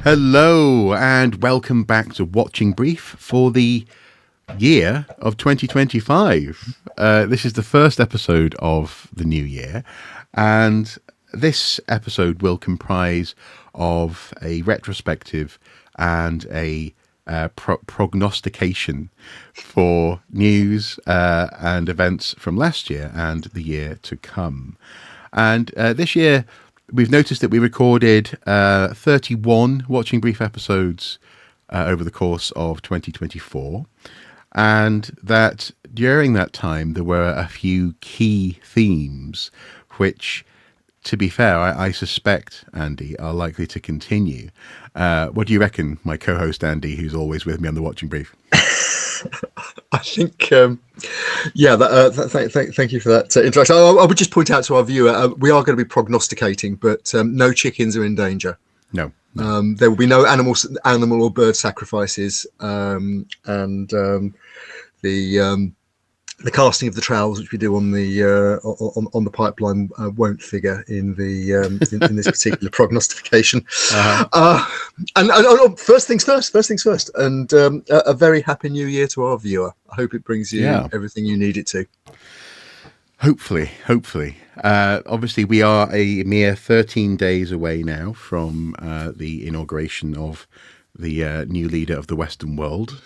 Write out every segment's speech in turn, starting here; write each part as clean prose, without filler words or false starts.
Hello and welcome back to Watching Brief for the year of 2025. This is the first episode of the new year, and this episode will comprise of a retrospective and a prognostication for news and events from last year and the year to come. And this year, we've noticed that we recorded 31 Watching Brief episodes over the course of 2024, and that during that time there were a few key themes which, to be fair, I suspect, Andy, are likely to continue. What do you reckon, my co-host Andy, who's always with me on the Watching Brief? I think, thank you for that introduction. I would just point out to our viewer, we are going to be prognosticating, but no chickens are in danger. No. There will be no animal or bird sacrifices, and the casting of the trowels, which we do on the pipeline, won't figure in in this particular prognostication. And first things first, and a very happy new year to our viewer. I hope it brings you everything you need it to. Hopefully. Obviously, we are a mere 13 days away now from the inauguration of the new leader of the Western world,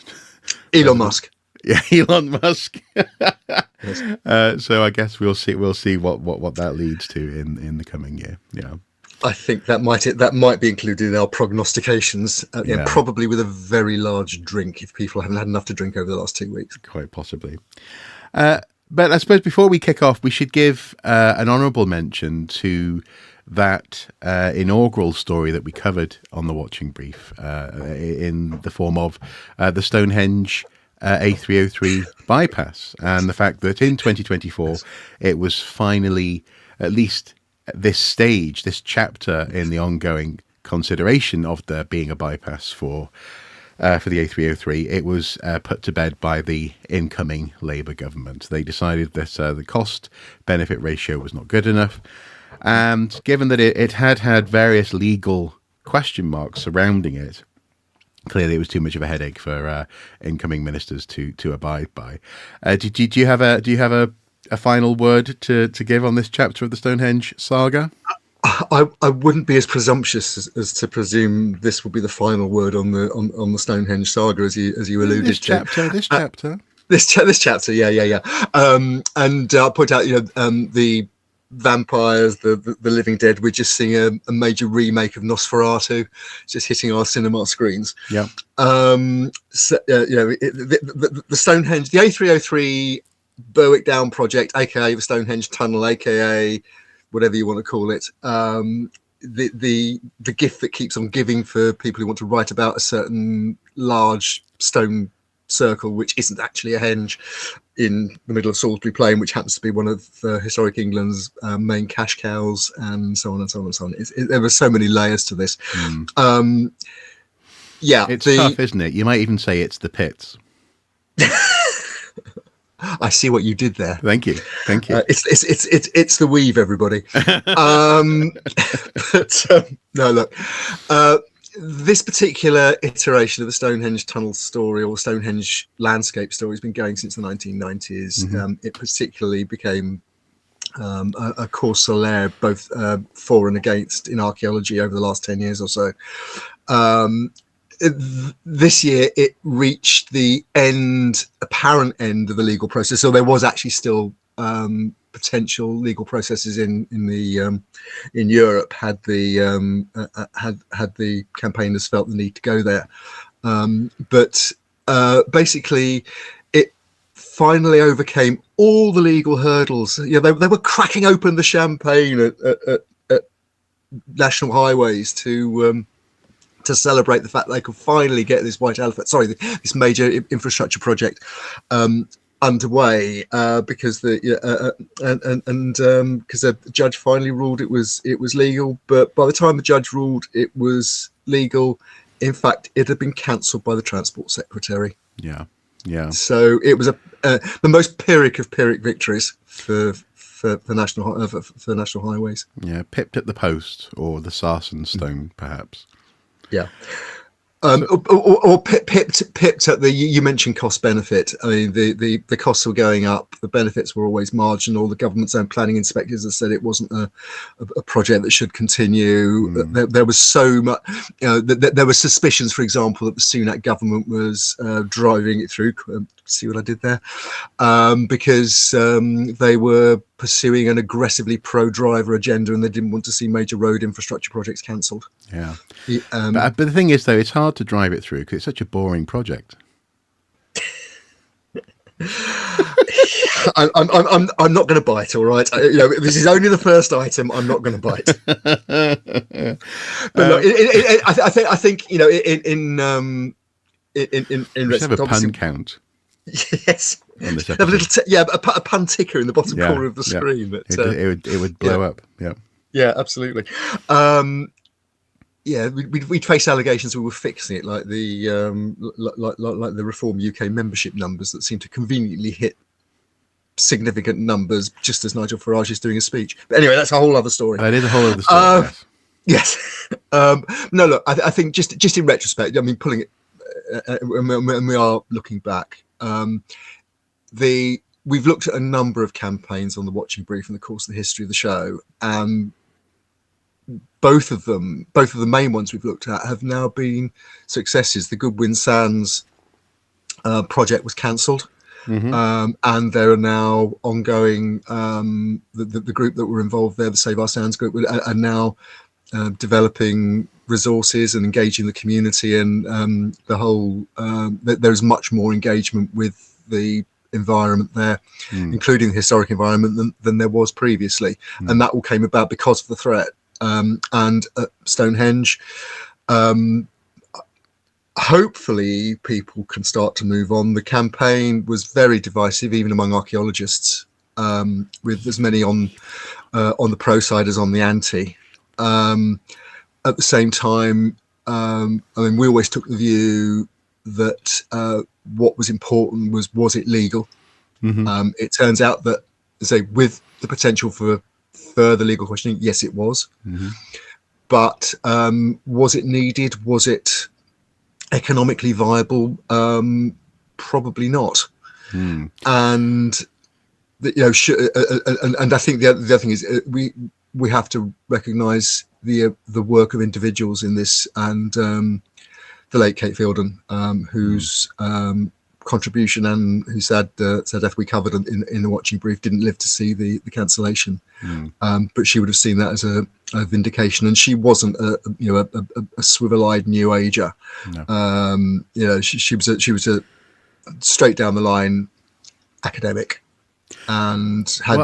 Elon Musk. Yeah, Elon Musk. Yes. So I guess we'll see what that leads to in the coming year. Yeah, I think that might be included in our prognostications, probably with a very large drink if people haven't had enough to drink over the last 2 weeks. Quite possibly. But I suppose before we kick off, we should give an honourable mention to that inaugural story that we covered on the Watching Brief in the form of the Stonehenge A303 bypass, and the fact that in 2024 it was finally, at least at this chapter in the ongoing consideration of there being a bypass for the A303, it was put to bed by the incoming Labour government. They decided that the cost-benefit ratio was not good enough, and given that it had various legal question marks surrounding it, clearly it was too much of a headache for incoming ministers to abide by. Do you have a final word to give on this chapter of the Stonehenge saga? I wouldn't be as presumptuous as to presume this will be the final word on the Stonehenge saga, as you alluded to. This chapter, yeah. And I'll point out, the vampires, the living dead. We're just seeing a major remake of Nosferatu, just hitting our cinema screens. Yeah. The Stonehenge, the A303 Berwick Down project, aka the Stonehenge Tunnel, aka whatever you want to call it. The gift that keeps on giving for people who want to write about a certain large stone circle, which isn't actually a henge, in the middle of Salisbury Plain, which happens to be one of historic England's main cash cows, and so on and so on and so on. There were so many layers to this. It's tough, isn't it? You might even say it's the pits. I see what you did there. Thank you. It's the weave, everybody. No, look. This particular iteration of the Stonehenge tunnel story, or Stonehenge landscape story, has been going since the 1990s. It particularly became a cause célèbre, both for and against, in archaeology over the last 10 years or so. This year, it reached the apparent end of the legal process. So there was actually still potential legal processes in Europe had the campaigners felt the need to go there, but basically it finally overcame all the legal hurdles. They were cracking open the champagne at national highways to celebrate the fact they could finally get this this major infrastructure project underway, because the judge finally ruled it was legal. But by the time the judge ruled it was legal, in fact, it had been cancelled by the Transport Secretary. Yeah. So it was the most Pyrrhic of Pyrrhic victories for national highways. Yeah, pipped at the post, or the Sarsen stone, perhaps. Yeah. Or pipped at the, you mentioned cost benefit. I mean, the costs were going up, the benefits were always marginal. The government's own planning inspectors have said it wasn't a project that should continue. There was so much, there were suspicions, for example, that the Sunak government was driving it through. See what I did there? Because they were pursuing an aggressively pro-driver agenda, and they didn't want to see major road infrastructure projects cancelled. Yeah. But the thing is, though, it's hard to drive it through because it's such a boring project. I'm not going to bite. All right, this is only the first item. I'm not going to bite. But look, I think in have a pun count. Yes, have a little a pun ticker in the bottom corner of the screen. That it would blow up. Yeah, absolutely. We'd face allegations we were fixing it, like the like the Reform UK membership numbers that seem to conveniently hit significant numbers just as Nigel Farage is doing a speech. But anyway, that's a whole other story. That is a whole other story. Yes. No, look, I think just in retrospect, I mean, pulling it, when we are looking back, we've looked at a number of campaigns on the Watching Brief in the course of the history of the show, and both of the main ones we've looked at have now been successes. The Goodwin Sands project was cancelled, and there are now ongoing. The group that were involved there, the Save Our Sands group, are now developing resources and engaging the community, and the whole. There's much more engagement with the environment there, including the historic environment, than there was previously, and that all came about because of the threat. And at Stonehenge, hopefully people can start to move on. The campaign was very divisive, even among archaeologists, with as many on the pro side as on the anti. At the same time, I mean, we always took the view that what was important was it legal? It turns out that, say, with the potential for further legal questioning, yes, it was. But was it needed? Was it economically viable? Probably not. And and I think the other thing is we have to recognise the work of individuals in this, and the late Kate Fielden, whose contribution and who sad death we covered in the Watching Brief, didn't live to see the cancellation, but she would have seen that as a vindication. And she wasn't a swivel-eyed new ager. No. She was a straight down the line academic, and had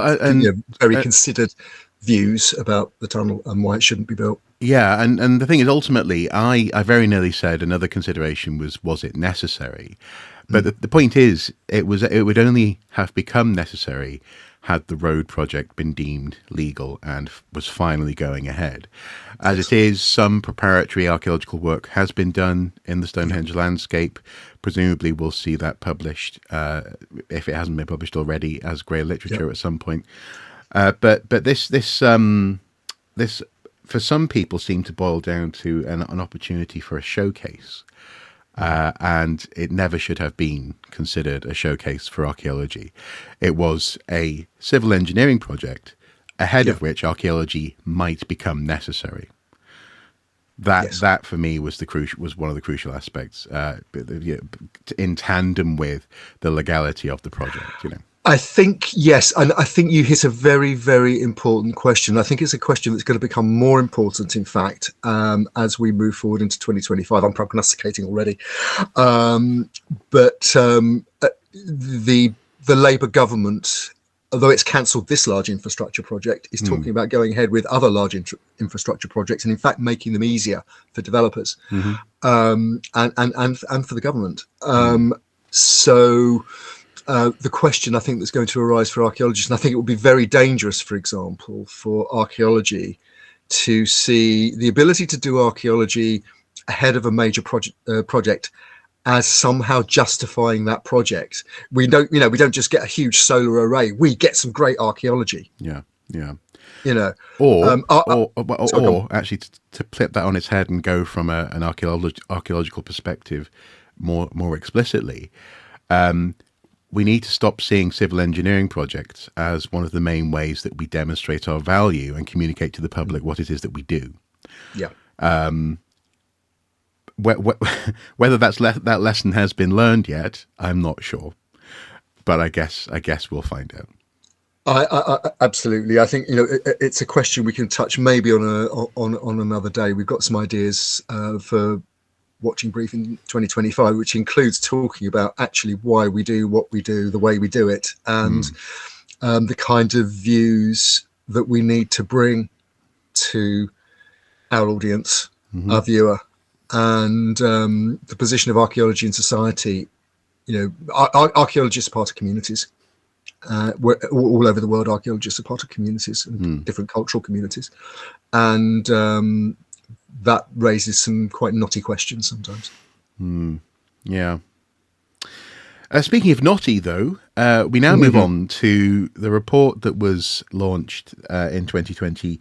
very considered views about the tunnel and why it shouldn't be built. Yeah, and the thing is, ultimately, I very nearly said another consideration was it necessary? But the point is, it would only have become necessary had the road project been deemed legal and was finally going ahead. As it is, some preparatory archaeological work has been done in the Stonehenge landscape. Presumably, we'll see that published, if it hasn't been published already, as grey literature at some point. But this for some people seemed to boil down to an opportunity for a showcase. And it never should have been considered a showcase for archaeology. It was a civil engineering project ahead of which archaeology might become necessary. That for me was one of the crucial aspects, in tandem with the legality of the project. I think, yes, and I think you hit a very, very important question. I think it's a question that's going to become more important, in fact, as we move forward into 2025. I'm prognosticating already. But the Labour government, although it's cancelled this large infrastructure project, is talking about going ahead with other large infrastructure projects, and in fact making them easier for developers and for the government. So the question I think that's going to arise for archaeologists, and I think it would be very dangerous, for example, for archaeology to see the ability to do archaeology ahead of a major project as somehow justifying that project. We don't just get a huge solar array. We get some great archaeology. Yeah. You know, Or, I, sorry, come on. or actually to flip that on its head and go from an archaeological perspective more explicitly, we need to stop seeing civil engineering projects as one of the main ways that we demonstrate our value and communicate to the public what it is that we do. Yeah. Whether that lesson has been learned yet, I'm not sure, but I guess we'll find out. I absolutely. I think it's a question we can touch maybe on another day. We've got some ideas for watching brief in 2025, which includes talking about actually why we do what we do, the way we do it, and the kind of views that we need to bring to our audience, our viewer, and the position of archaeology in society. Archaeologists are part of communities. All over the world, archaeologists are part of communities and different cultural communities, and that raises some quite knotty questions sometimes. Yeah. Speaking of knotty, though, we now move on to the report that was launched in 2020.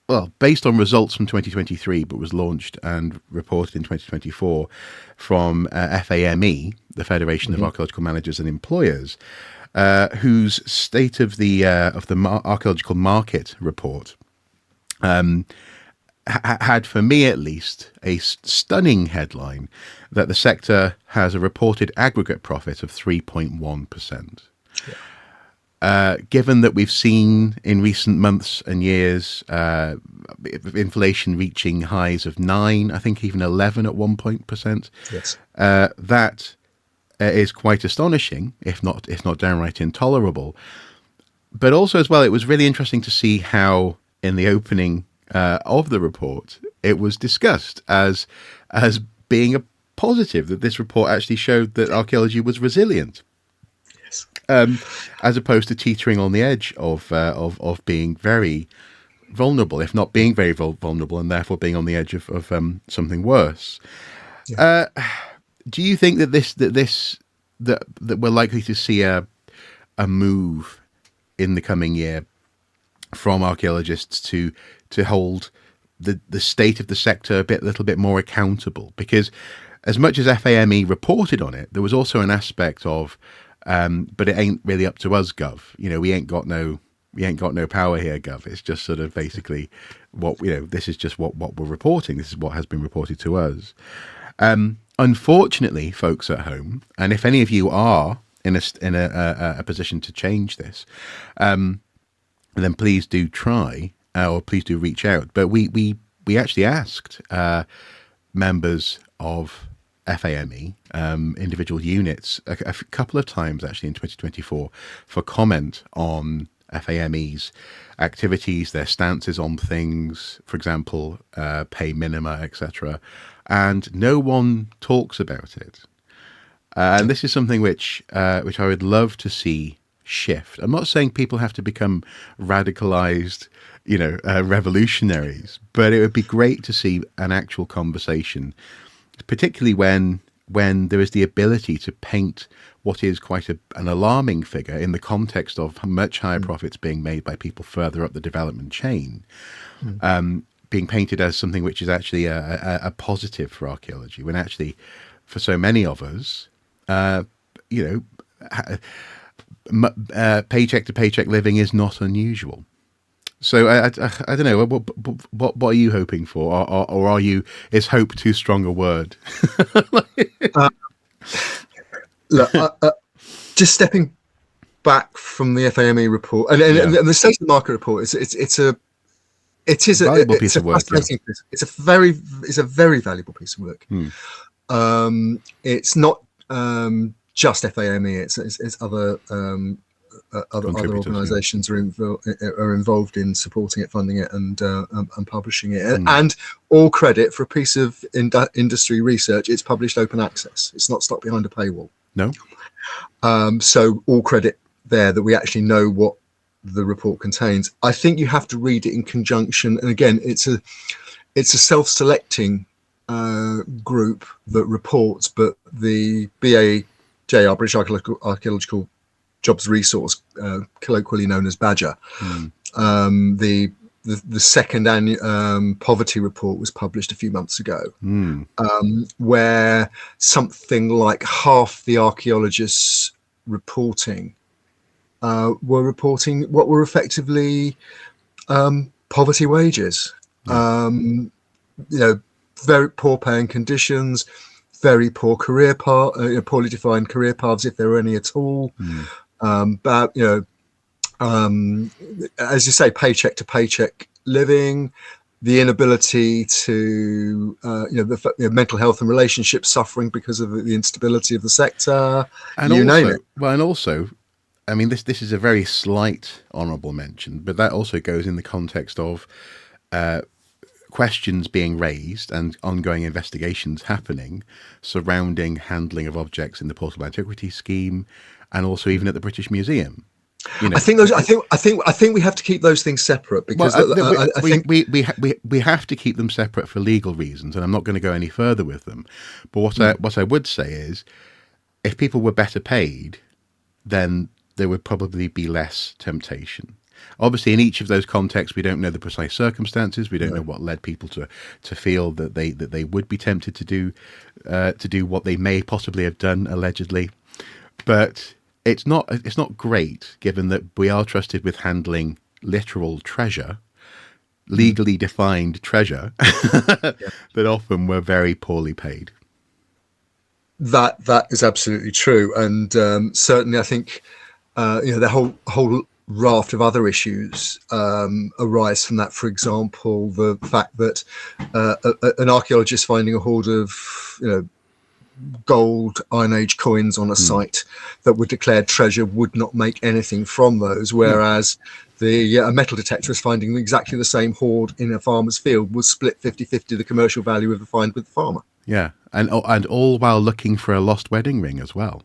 Well, based on results from 2023, but was launched and reported in 2024 from FAME, the Federation of Archaeological Managers and Employers, whose State of the Archaeological Market report had, for me at least, a stunning headline that the sector has a reported aggregate profit of 3.1%. Given that we've seen in recent months and years inflation reaching highs of 9, I think even 11 at one point%, yes, that is quite astonishing, if not downright intolerable. But also as well, it was really interesting to see how in the opening of the report it was discussed as being a positive, that this report actually showed that archaeology was resilient. As opposed to teetering on the edge of being very vulnerable, if not being very vulnerable, and therefore being on the edge of something worse. Yeah. Do you think that we're likely to see a move in the coming year from archaeologists to hold the state of the sector a little bit more accountable? Because as much as FAME reported on it, there was also an aspect of but it ain't really up to us, Gov. We ain't got no power here, Gov. It's just sort of basically what this is just what we're reporting. This is what has been reported to us. Unfortunately, folks at home, and if any of you are in a position to change this, then please do try, or please do reach out. But we actually asked members of FAME, individual units, a couple of times actually in 2024 for comment on FAME's activities, their stances on things, for example, pay minima, etc. And no one talks about it. And this is something which I would love to see shift. I'm not saying people have to become radicalized, revolutionaries, but it would be great to see an actual conversation, particularly when there is the ability to paint what is quite an alarming figure in the context of much higher profits being made by people further up the development chain, being painted as something which is actually a positive for archaeology, when actually, for so many of us, paycheck to paycheck living is not unusual. So I don't know, what are you hoping for, or are you, is hope too strong a word? Look, just stepping back from the FAME report and the State of the Market report, it's a valuable piece of work. It's a very valuable piece of work. It's not just FAME; it's other organisations are involved in supporting it, funding it, and publishing it. And all credit for a piece of industry research. It's published open access. It's not stuck behind a paywall. No. So all credit there that we actually know what the report contains. I think you have to read it in conjunction. And again, it's a self-selecting group that reports, but the BAJ, our British Archaeological Jobs Resource, colloquially known as Badger, The second annual poverty report was published a few months ago, where something like half the archaeologists reporting were reporting what were effectively poverty wages. Very poor paying conditions, very poor career path, poorly defined career paths, if there were any at all. But as you say, paycheck to paycheck living, the inability to, mental health and relationships suffering because of the instability of the sector. And you also, name it. well, and also, I mean, this is a very slight honourable mention, but that also goes in the context of questions being raised and ongoing investigations happening surrounding handling of objects in the Portable Antiquities Scheme, and also even at the British Museum. I think we have to keep those things separate, because we have to keep them separate for legal reasons, and I'm not going to go any further with them. But what I would say is, if people were better paid, then there would probably be less temptation. Obviously, in each of those contexts, we don't know the precise circumstances. We don't know what led people to feel that they would be tempted to do what they may possibly have done allegedly. But it's not great, given that we are trusted with handling literal treasure, legally defined treasure, that often were very poorly paid. That is absolutely true, and certainly I think the whole raft of other issues arise from that. For example, the fact that an archaeologist finding a hoard of gold Iron Age coins on a site that were declared treasure would not make anything from those, whereas a metal detector is finding exactly the same hoard in a farmer's field would split 50-50 the commercial value of the find with the farmer. Yeah, and all while looking for a lost wedding ring as well.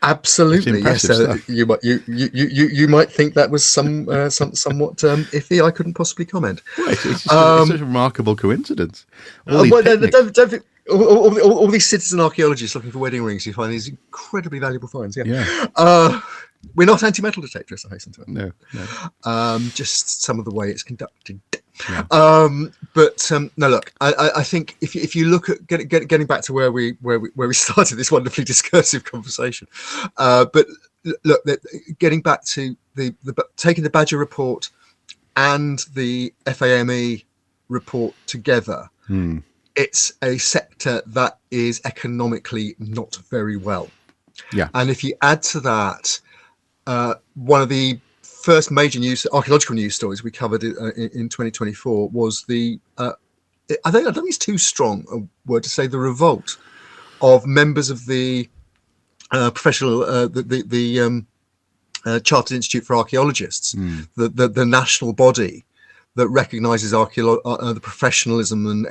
Absolutely, yes. You might think that was somewhat iffy. I couldn't possibly comment. Well, it's just such a remarkable coincidence. All these citizen archaeologists looking for wedding rings, you find these incredibly valuable finds. Yeah. We're not anti-metal detectors, I hasten to add. No. Just some of the way it's conducted. Yeah. But no, look, I think if you look at getting back to where we started this wonderfully discursive conversation, but look, getting back to the taking the Badger report and the FAME report together, it's a sector that is economically not very well. Yeah. And if you add to that, one of the first major archaeological news stories we covered in 2024 was I don't think it's too strong a word to say, the revolt of members of the professional Chartered Institute for Archaeologists, the national body that recognises the professionalism and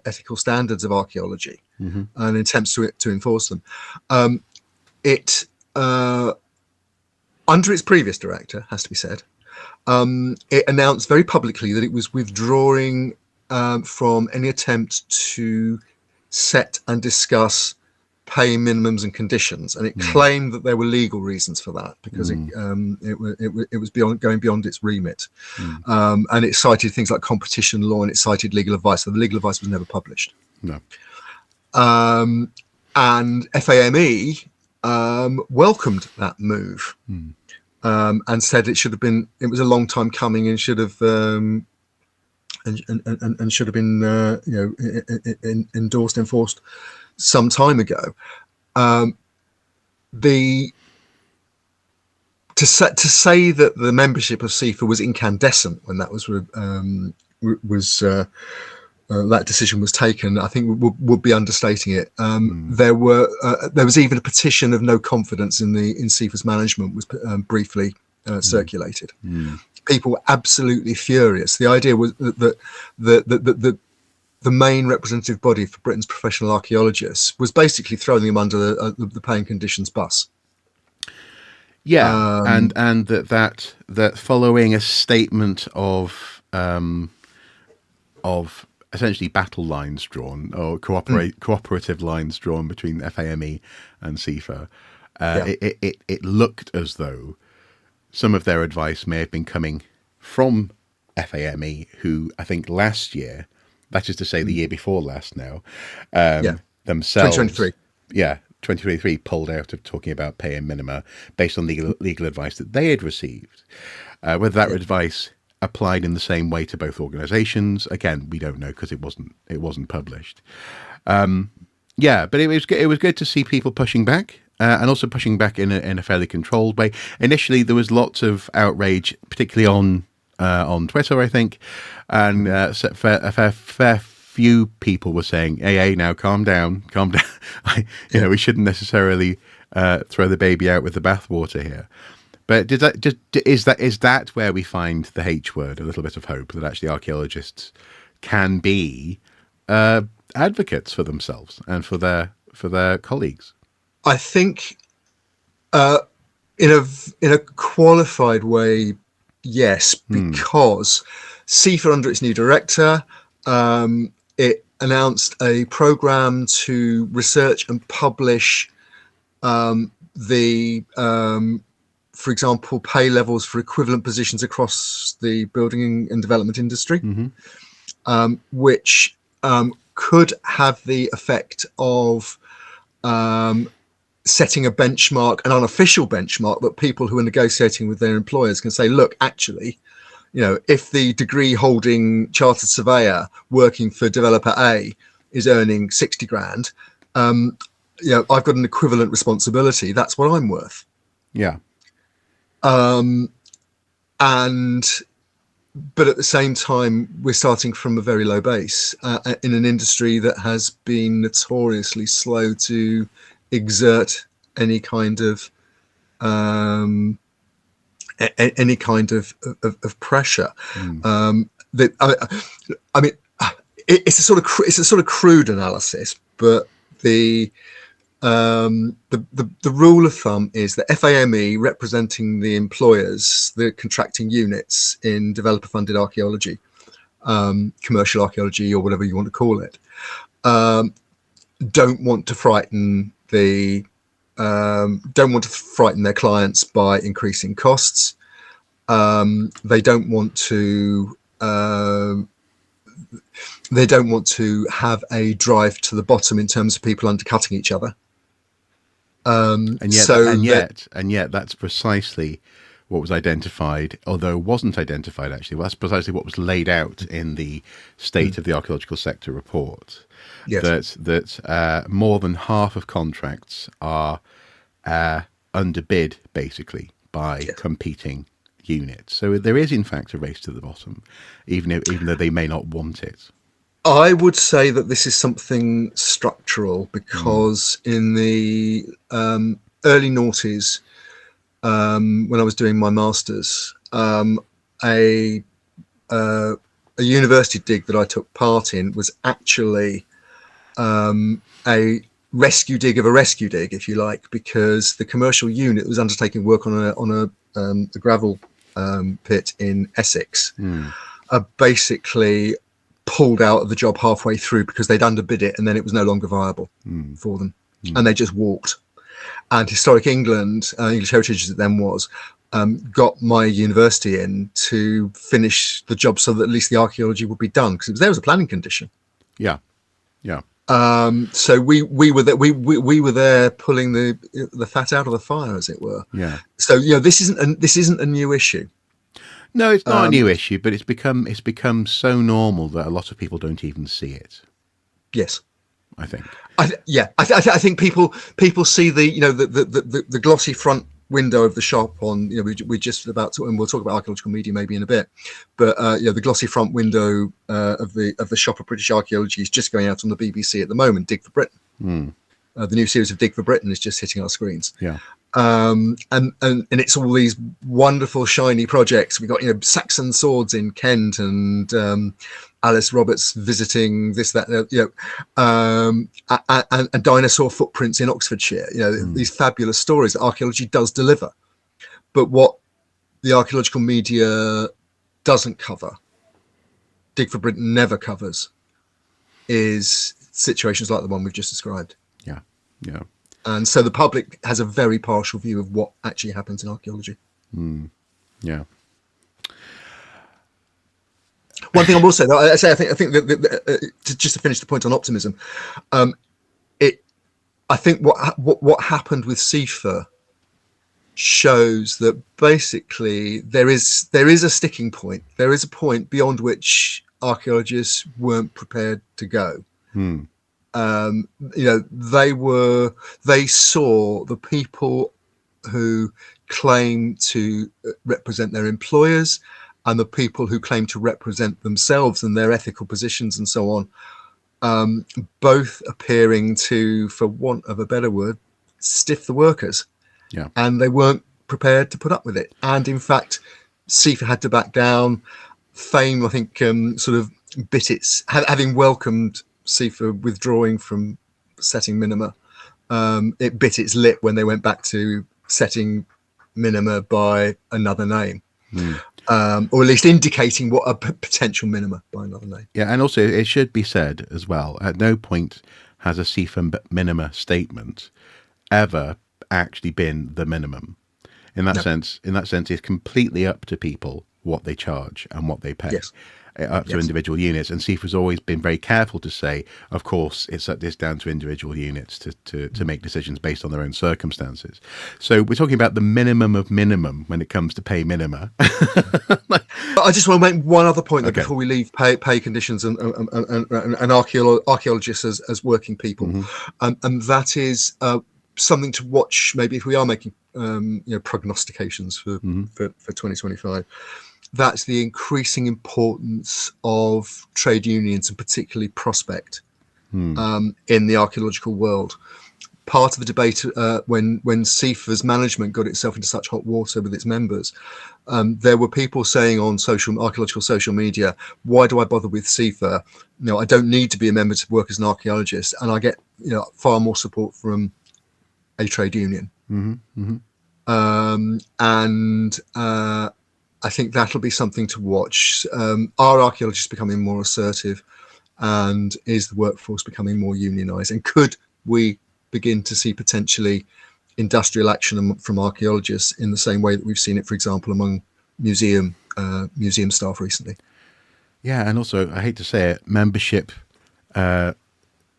ethical standards of archaeology, and attempts to enforce them. It under its previous director, has to be said, it announced very publicly that it was withdrawing from any attempt to set and discuss pay minimums and conditions, and it claimed that there were legal reasons for that, because it was going beyond its remit, and it cited things like competition law, and it cited legal advice. So the legal advice was never published. No. And FAME welcomed that move, and said it was a long time coming, and should have and should have been endorsed, enforced some time ago. To say that the membership of CIFA was incandescent when that was that decision was taken, I think would be understating it. There was even a petition of no confidence in CIFA's management was briefly circulated. People were absolutely furious. The idea was that the main representative body for Britain's professional archaeologists was basically throwing them under the pay and conditions bus. Yeah, and that following a statement of essentially battle lines drawn, or cooperative lines drawn between FAME and CIFA, it looked as though some of their advice may have been coming from FAME, who I think last year, that is to say the year before last now, Yeah. themselves, 2023. yeah, 2023 pulled out of talking about pay and minima based on legal advice that they had received. Whether that advice applied in the same way to both organisations, again, we don't know because it wasn't published. Yeah, but it was good to see people pushing back, and also pushing back in a fairly controlled way. Initially, there was lots of outrage, particularly on Twitter, I think, and a fair few people were saying, "Hey, now calm down, calm down." We shouldn't necessarily throw the baby out with the bathwater here. But is that where we find the H word, a little bit of hope that actually archaeologists can be advocates for themselves and for their colleagues? I think in a qualified way, yes, because CIFA, under its new director, it announced a program to research and publish for example, pay levels for equivalent positions across the building and development industry, which could have the effect of setting a benchmark, an unofficial benchmark, that people who are negotiating with their employers can say, look, actually, if the degree holding chartered surveyor working for developer A is earning 60 grand, I've got an equivalent responsibility. That's what I'm worth. Yeah. But at the same time, we're starting from a very low base in an industry that has been notoriously slow to exert any kind of pressure. It's a sort of crude analysis, but the rule of thumb is that FAME, representing the employers, the contracting units in developer-funded archaeology, commercial archaeology, or whatever you want to call it, don't want to frighten their clients by increasing costs. They don't want to have a drive to the bottom in terms of people undercutting each other. And yet that's precisely what was identified, although it wasn't identified actually. Well, that's precisely what was laid out in the State of the Archaeological Sector report. Yes. That more than half of contracts are underbid, basically, by competing units. So there is, in fact, a race to the bottom, even though they may not want it. I would say that this is something structural, because in the early noughties, when I was doing my master's, a university dig that I took part in was actually a rescue dig of a rescue dig, if you like, because the commercial unit was undertaking work on a gravel pit in Essex, basically pulled out of the job halfway through because they'd underbid it, and then it was no longer viable for them, and they just walked. And Historic England, English Heritage as it then was, got my university in to finish the job so that at least the archaeology would be done, because it was there as a planning condition. Yeah. So we were there, we were there pulling the fat out of the fire, as it were. Yeah. So this isn't a new issue. No, it's not a new issue, but it's become so normal that a lot of people don't even see it. Yes, I think. I think people see the glossy front window of the shop on. We're just about to, and we'll talk about archaeological media maybe in a bit, but the glossy front window of the shop of British archaeology is just going out on the BBC at the moment. Dig for Britain. The new series of Dig for Britain is just hitting our screens. Yeah. And it's all these wonderful shiny projects. We got Saxon swords in Kent, and Alice Roberts visiting this, that, and dinosaur footprints in Oxfordshire. These fabulous stories that archaeology does deliver. But what the archaeological media doesn't cover, Dig for Britain never covers, is situations like the one we've just described. Yeah. Yeah. And so the public has a very partial view of what actually happens in archaeology. Yeah. One thing I will say, though, I think that just to finish the point on optimism, I think what happened with CIFA shows that basically there is a sticking point. There is a point beyond which archaeologists weren't prepared to go. Hmm. They saw the people who claim to represent their employers and the people who claim to represent themselves and their ethical positions and so on, both appearing to, for want of a better word, stiff the workers. Yeah. And they weren't prepared to put up with it. And in fact, CIFA had to back down. Fame, I think, sort of bit its, having welcomed CIFA withdrawing from setting minima, it bit its lip when they went back to setting minima by another name. Or at least indicating what a potential minima by another name. Yeah, and also it should be said as well, at no point has a CIFA minima statement ever actually been the minimum. In that sense, it's completely up to people what they charge and what they pay. Yes. Up to individual units, and CIFA's always been very careful to say, of course, it's down to individual units to make decisions based on their own circumstances. So we're talking about the minimum of minimum when it comes to pay minima. But I just want to make one other point before we leave pay conditions and archaeologists as working people, and that is something to watch. Maybe if we are making prognostications for 2025. That's the increasing importance of trade unions and particularly Prospect in the archaeological world. Part of the debate when CIFA's management got itself into such hot water with its members, there were people saying on archaeological social media, why do I bother with CIFA? I don't need to be a member to work as an archaeologist, and I get far more support from a trade union. I think that'll be something to watch. Are archaeologists becoming more assertive, and is the workforce becoming more unionised? And could we begin to see potentially industrial action from archaeologists in the same way that we've seen it, for example, among museum staff recently? Yeah, and also, I hate to say it, membership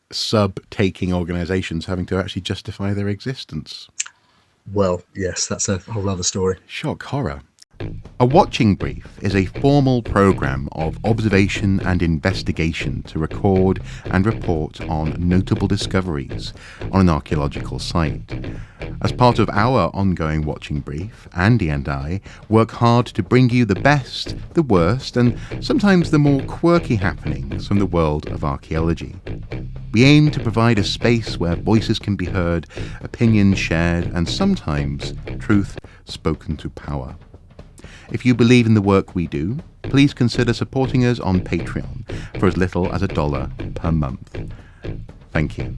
sub-taking organisations having to actually justify their existence. Well, yes, that's a whole other story. Shock horror. A watching brief is a formal programme of observation and investigation to record and report on notable discoveries on an archaeological site. As part of our ongoing watching brief, Andy and I work hard to bring you the best, the worst, and sometimes the more quirky happenings from the world of archaeology. We aim to provide a space where voices can be heard, opinions shared, and sometimes truth spoken to power. If you believe in the work we do, please consider supporting us on Patreon for as little as $1 per month. Thank you.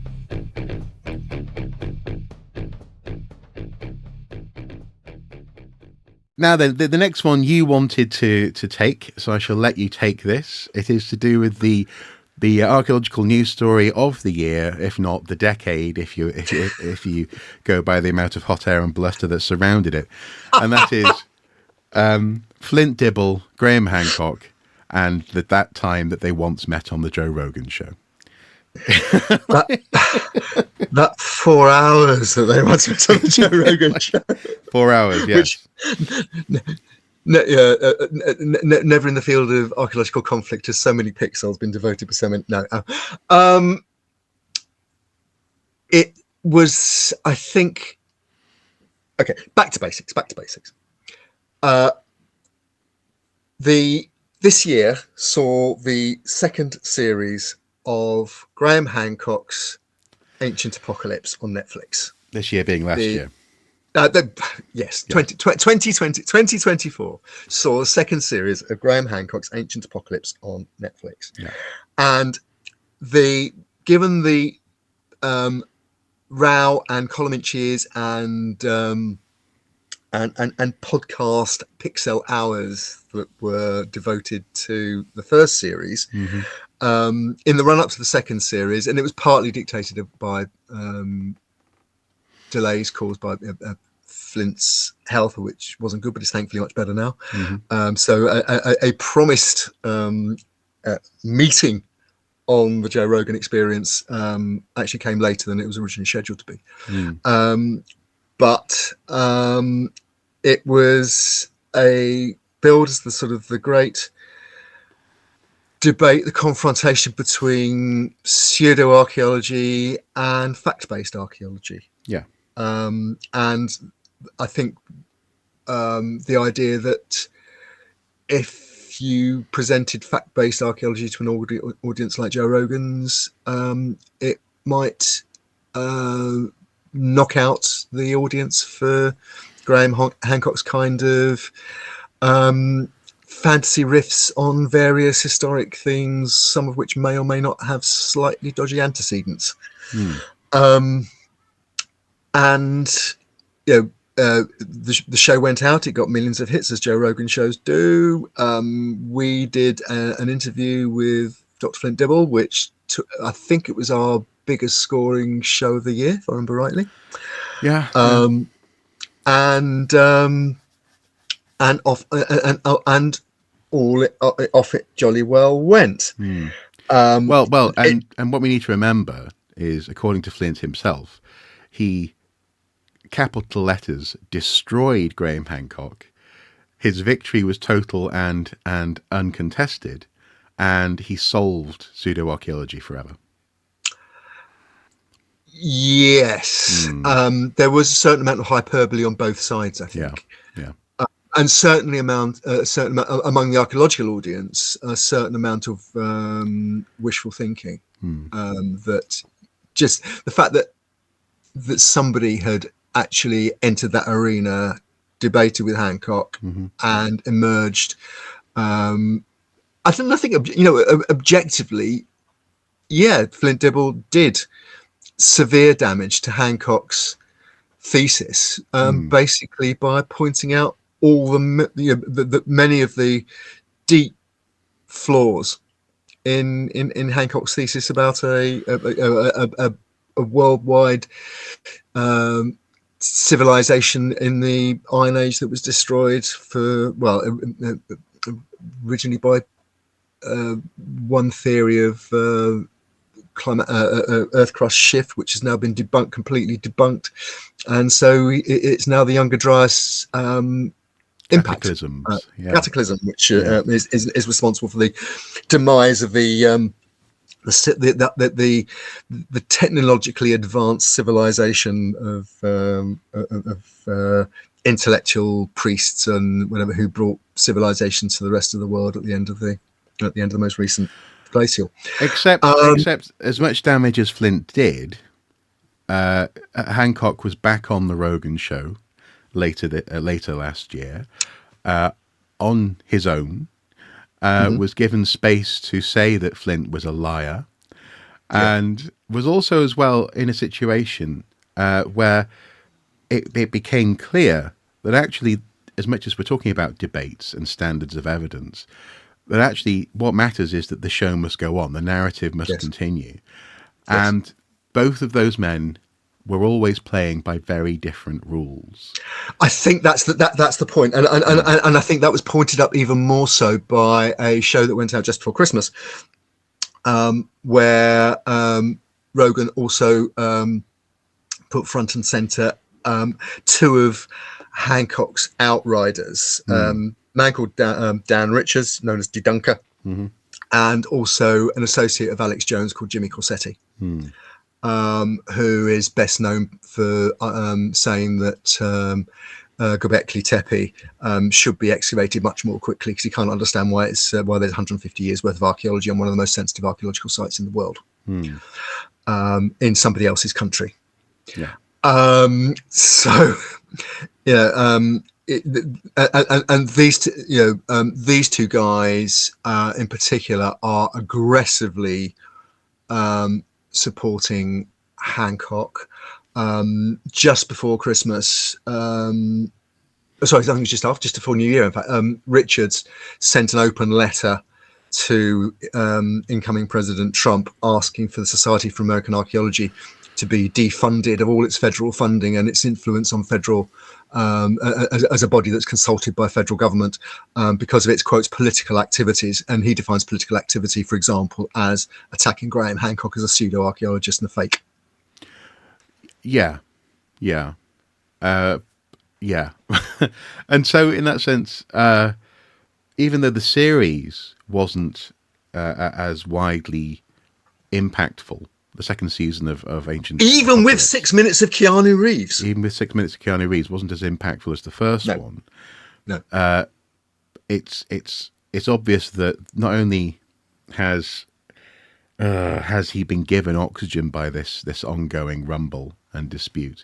Now then, the next one you wanted to take, so I shall let you take this. It is to do with the archaeological news story of the year, if not the decade, if you go by the amount of hot air and bluster that surrounded it, and that is Flint, Dibble, Graham Hancock, and that time that they once met on the Joe Rogan show. that 4 hours that they once met on the Joe Rogan show. 4 hours, yes. Never in the field of archaeological conflict has so many pixels been devoted to so many. No, it was, I think. Okay, back to basics. This year saw the second series of Graham Hancock's Ancient Apocalypse on Netflix. This year being last year. Yes, yeah. 2024 saw the second series of Graham Hancock's Ancient Apocalypse on Netflix. Yeah. And given the row and column inches and podcast pixel hours that were devoted to the first series, in the run-up to the second series, and it was partly dictated by delays caused by Flint's health, which wasn't good, but is thankfully much better now. Mm-hmm. So a promised meeting on the Joe Rogan Experience actually came later than it was originally scheduled to be. But it was a billed as the sort of the great debate, the confrontation between pseudo-archaeology and fact-based archaeology. Yeah. And I think the idea that if you presented fact-based archaeology to an audience like Joe Rogan's, it might knock out the audience for Graham Hancock's kind of fantasy riffs on various historic themes, some of which may or may not have slightly dodgy antecedents. And the show went out. It got millions of hits, as Joe Rogan shows do. We did an interview with Dr. Flint Dibble, which I think it was our biggest scoring show of the year, if I remember rightly. Yeah. And off it jolly well went. And what we need to remember is, according to Flint himself, he, capital letters, destroyed Graham Hancock. His victory was total and uncontested, and he solved pseudo-archaeology forever. Yes. There was a certain amount of hyperbole on both sides, I think. Yeah. And certainly among the archaeological audience, a certain amount of wishful thinking. That just the fact that somebody had actually entered that arena, debated with Hancock, and emerged. I think objectively, Flint Dibble did severe damage to Hancock's thesis, basically by pointing out all the many of the deep flaws in Hancock's thesis about a worldwide civilization in the Iron Age that was destroyed originally by one theory of climate earth crust shift, which has now been completely debunked, and so it's now the Younger Dryas impact cataclysm, which is responsible for the demise of the technologically advanced civilization of intellectual priests and whatever, who brought civilization to the rest of the world at the end of the most recent glacial. Except as much damage as Flint did, Hancock was back on the Rogan show later last year on his own. Was given space to say that Flint was a liar, and was also as well in a situation where it became clear that actually, as much as we're talking about debates and standards of evidence, that actually what matters is that the show must go on, the narrative must continue. And both of those men were always playing by very different rules. I think that's the point, and I think that was pointed up even more so by a show that went out just before Christmas, where Rogan also put front and center two of Hancock's outriders, a man called Dan Richards, known as Didunker, and also an associate of Alex Jones called Jimmy Corsetti. Who is best known for saying that Göbekli Tepe should be excavated much more quickly, because he can't understand why there's 150 years worth of archaeology on one of the most sensitive archaeological sites in the world, in somebody else's country. And these two guys in particular are aggressively supporting Hancock. Just before Christmas, I think it was just before New Year, in fact, Richards sent an open letter to incoming President Trump asking for the Society for American Archaeology to be defunded of all its federal funding and its influence on federal as a body that's consulted by federal government because of its, quotes, political activities. And he defines political activity, for example, as attacking Graham Hancock as a pseudo-archaeologist and a fake. Yeah. Yeah. And so in that sense, even though the series wasn't as widely impactful, the second season of Ancient Even with Apocalypse, 6 minutes of Keanu Reeves. even with 6 minutes of Keanu Reeves, wasn't as impactful as the first one. No. It's obvious that not only has he been given oxygen by this ongoing rumble and dispute,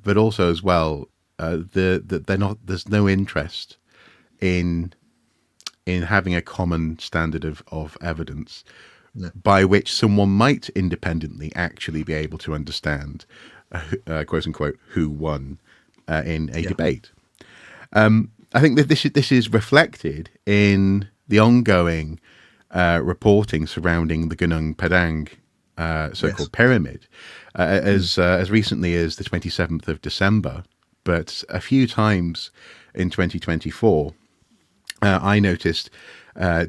but also as well that there's no interest in having a common standard of evidence by which someone might independently actually be able to understand, quote unquote, who won in a debate. I think that this is reflected in the ongoing reporting surrounding the Gunung Padang so-called pyramid, as recently as the 27th of December, but a few times in 2024, I noticed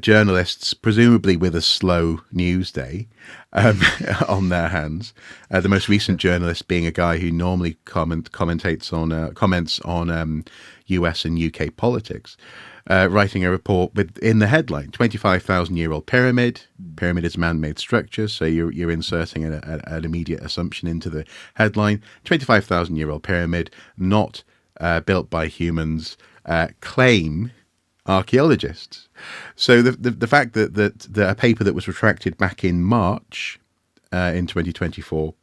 journalists, presumably with a slow news day on their hands, the most recent journalist being a guy who normally comments on US and UK politics, writing a report with in the headline 25,000-year-old pyramid is a man-made structure, so you're inserting an immediate assumption into the headline. 25,000-year-old pyramid, not built by humans, claim archaeologists. So the fact that a paper that was retracted back in March in 2024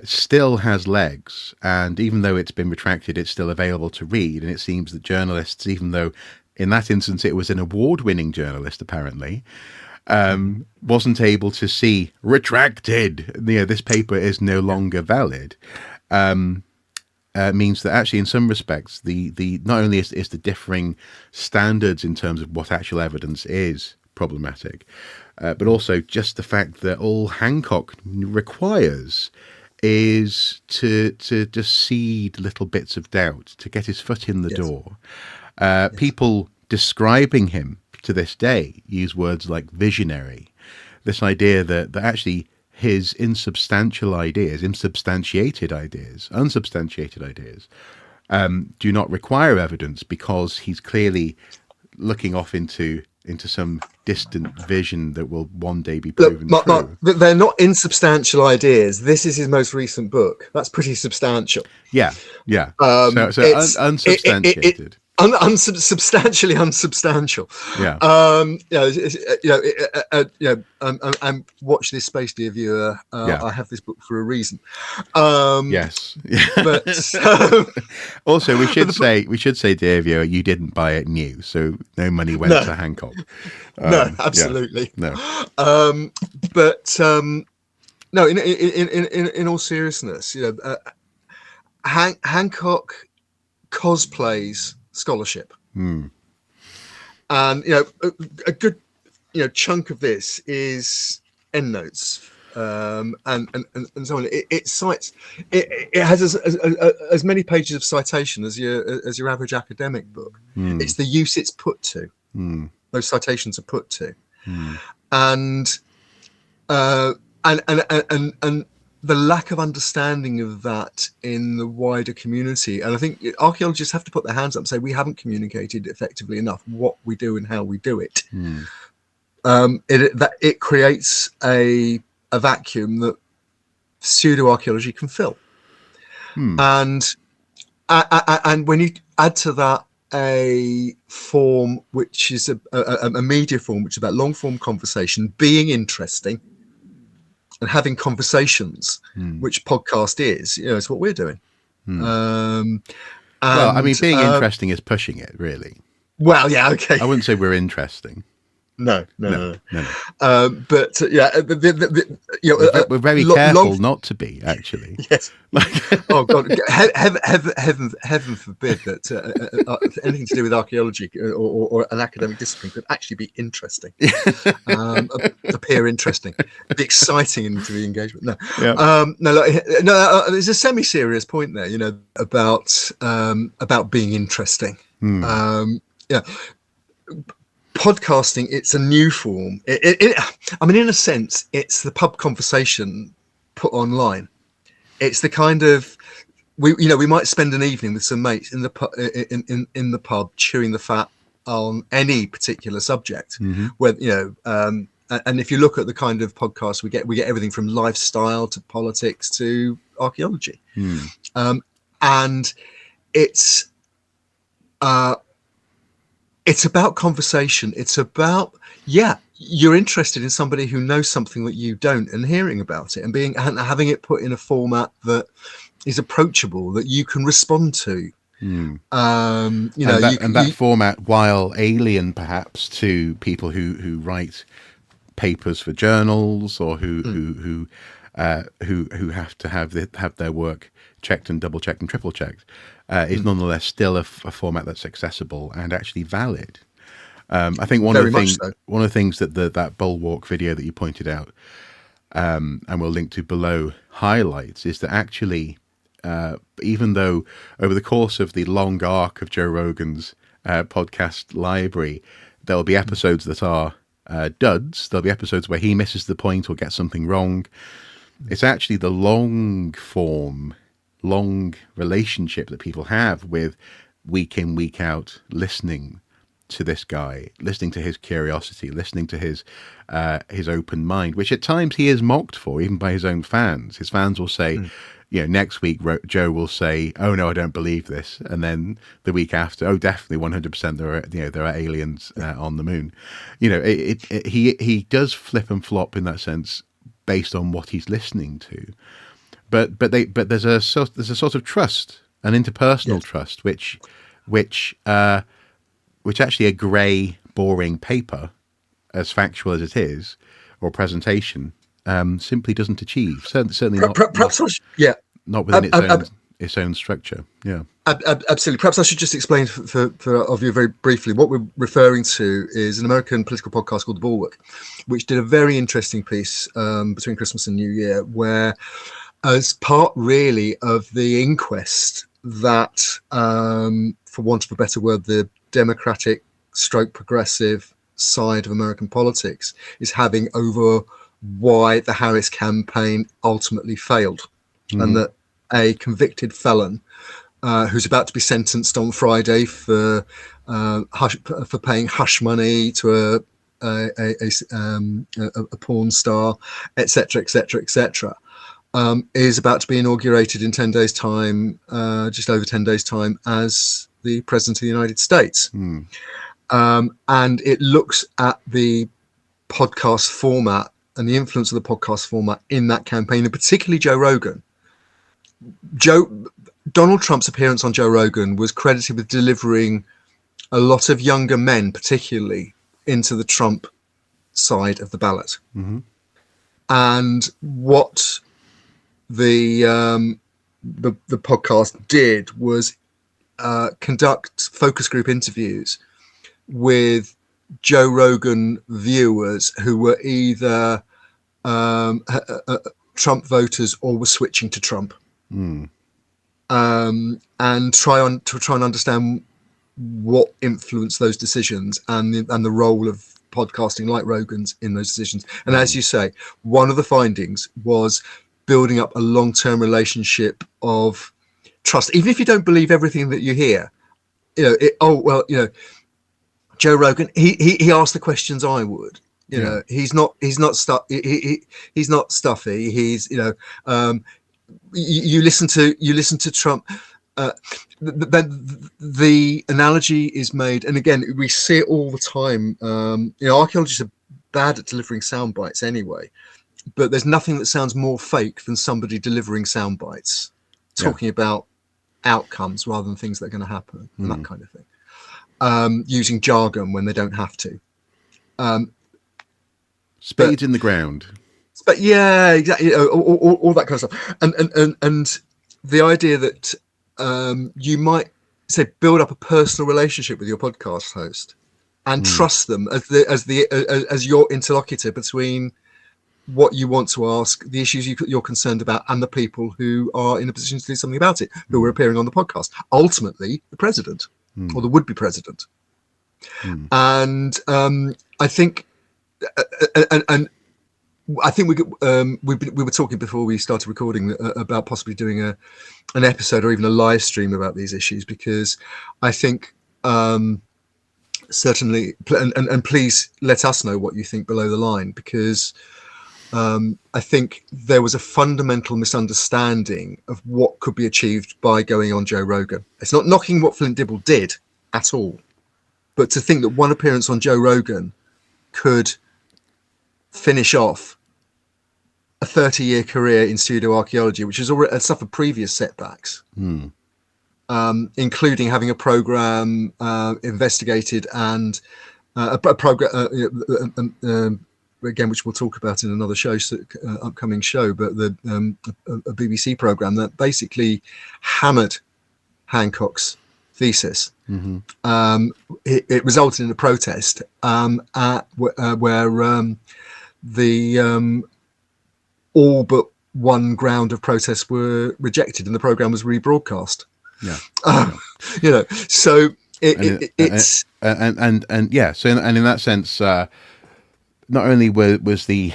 still has legs, and even though it's been retracted, it's still available to read. And it seems that journalists, even though in that instance it was an award-winning journalist apparently, wasn't able to see retracted. This paper is no longer valid. Means that actually in some respects the not only is the differing standards in terms of what actual evidence is problematic, but also just the fact that all Hancock requires is to just seed little bits of doubt, to get his foot in the door. People describing him to this day use words like visionary, this idea that actually his unsubstantiated ideas do not require evidence, because he's clearly looking off into some distant vision that will one day be proven true. Mark, they're not insubstantial ideas. This is his most recent book. That's pretty substantial. Yeah. Unsubstantiated. Substantially unsubstantial. Yeah. And watch this space, dear viewer. I have this book for a reason. Yes. But also, we should say, dear viewer, you didn't buy it new, so no money went to Hancock. No, absolutely. No. No. In all seriousness, Hancock cosplays scholarship, and a good chunk of this is endnotes, and so on. It cites, it has as many pages of citation as your average academic book. It's the use it's put to. Those citations are put to, and the lack of understanding of that in the wider community. And I think archaeologists have to put their hands up and say, we haven't communicated effectively enough what we do and how we do it. It creates a vacuum that pseudo-archaeology can fill. And when you add to that a form which is a media form, which is about long-form conversation, being interesting, and having conversations, which podcast is, it's what we're doing. Well, I mean, being interesting is pushing it, really. Well, yeah, okay. I wouldn't say we're interesting. No. No. But yeah, We're very long. careful not to be, actually. Yes. Oh God, heaven forbid that anything to do with archaeology or an academic discipline could actually be interesting, appear interesting, be exciting to the engagement. No, Yeah. there's a semi-serious point there, about being interesting. Yeah. Podcasting, it's a new form. I mean, in a sense, it's the pub conversation put online. It's the kind of we might spend an evening with some mates in the pub, in the pub, chewing the fat on any particular subject. Where and if you look at the kind of podcasts we get everything from lifestyle to politics to archaeology, and it's about conversation. It's about, you're interested in somebody who knows something that you don't, and hearing about it and having it put in a format that is approachable, that you can respond to. That format, while alien perhaps to people who write papers for journals or who have to have their work checked and double checked and triple checked, is nonetheless still a format that's accessible and actually valid. I think one of the things that that Bulwark video that you pointed out, and we'll link to below, highlights is that actually, even though over the course of the long arc of Joe Rogan's podcast library, there will be episodes that are duds. There'll be episodes where he misses the point or gets something wrong. It's actually the long relationship that people have with week in, week out, listening to this guy, listening to his curiosity, listening to his open mind, which at times he is mocked for, even by his own fans. His fans will say, next week Joe will say, "Oh no, I don't believe this," and then the week after, "Oh, definitely, 100%, there are aliens on the moon." He does flip and flop in that sense, based on what he's listening to. But there's a sort of trust, an interpersonal trust, which actually a grey, boring paper, as factual as it is, or presentation, simply doesn't achieve. Certainly not. Not within its own structure. Yeah. Absolutely. Perhaps I should just explain for of you very briefly. What we're referring to is an American political podcast called The Bulwark, which did a very interesting piece between Christmas and New Year, where, as part really of the inquest that, for want of a better word, the Democratic / progressive side of American politics is having over why the Harris campaign ultimately failed, and that a convicted felon who's about to be sentenced on Friday for paying hush money to a porn star, etc., is about to be inaugurated in 10 days' time, just over 10 days' time, as the President of the United States. And it looks at the podcast format and the influence of the podcast format in that campaign, and particularly Joe Rogan. Donald Trump's appearance on Joe Rogan was credited with delivering a lot of younger men, particularly, into the Trump side of the ballot. And what the podcast did was conduct focus group interviews with Joe Rogan viewers who were either Trump voters or were switching to Trump, and try and understand what influenced those decisions and the role of podcasting like Rogan's in those decisions. And as you say, one of the findings was building up a long-term relationship of trust, even if you don't believe everything that you hear. Joe Rogan, he asked the questions I would. He's not stuffy. He's you listen to Trump. The analogy is made, and again, we see it all the time. Archaeologists are bad at delivering sound bites anyway, but there's nothing that sounds more fake than somebody delivering sound bites, talking about outcomes rather than things that are going to happen, and that kind of thing. Using jargon when they don't have to. Spades in the ground. But yeah, exactly. All that kind of stuff. And the idea that you might say build up a personal relationship with your podcast host and trust them as your interlocutor between what you want to ask, the issues you're concerned about, and the people who are in a position to do something about it, who are appearing on the podcast. Ultimately, the president or the would-be president. And I think, and I think we were talking before we started recording about possibly doing an episode or even a live stream about these issues, because I think certainly, and please let us know what you think below the line, because I think there was a fundamental misunderstanding of what could be achieved by going on Joe Rogan. It's not knocking what Flint Dibble did at all, but to think that one appearance on Joe Rogan could finish off a 30-year career in pseudo archaeology, which has already suffered previous setbacks, including having a program investigated and a program again, which we'll talk about in another show, upcoming show, but a BBC program that basically hammered Hancock's thesis. It resulted in a protest where the all but one ground of protest were rejected, and the program was rebroadcast. You know, so it's yeah. So in that sense, not only was the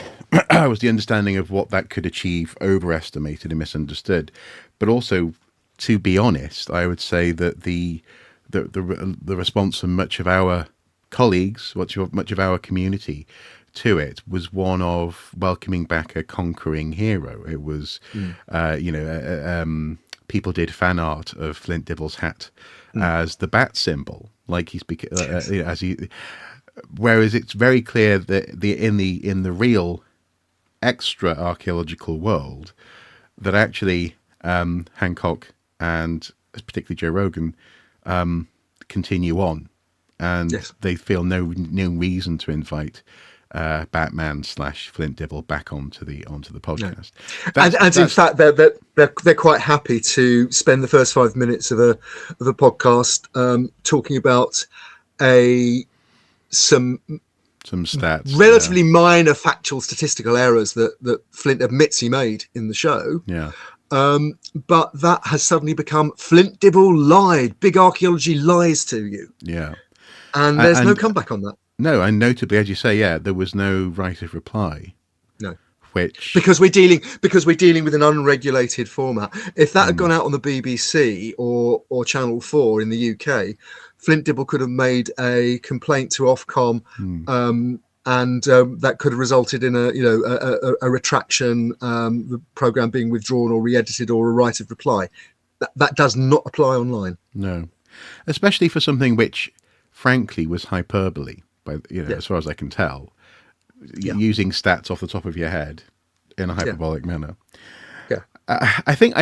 was the understanding of what that could achieve overestimated and misunderstood, but also, to be honest, I would say that the response from much of our colleagues, much of our community to it was one of welcoming back a conquering hero. It was, people did fan art of Flint Dibble's hat as the bat symbol, like he's as he. Whereas it's very clear that in the real extra archaeological world, that actually Hancock and particularly Joe Rogan continue on, and they feel no reason to invite Batman / Flint Dibble back onto the podcast. No. And in fact, they're quite happy to spend the first 5 minutes of a podcast talking about some stats, relatively minor factual statistical errors that Flint admits he made in the show. But that has suddenly become Flint Dibble lied. Big archaeology lies to you. And there's no comeback on that. No, and notably, as you say, there was no right of reply. No. Which because we're dealing with an unregulated format. If that had gone out on the BBC or Channel 4 in the UK, Flint Dibble could have made a complaint to Ofcom, and that could have resulted in a retraction, the program being withdrawn or re-edited, or a right of reply. That does not apply online. No, especially for something which, frankly, was hyperbole. As far as I can tell, using stats off the top of your head in a hyperbolic manner. I think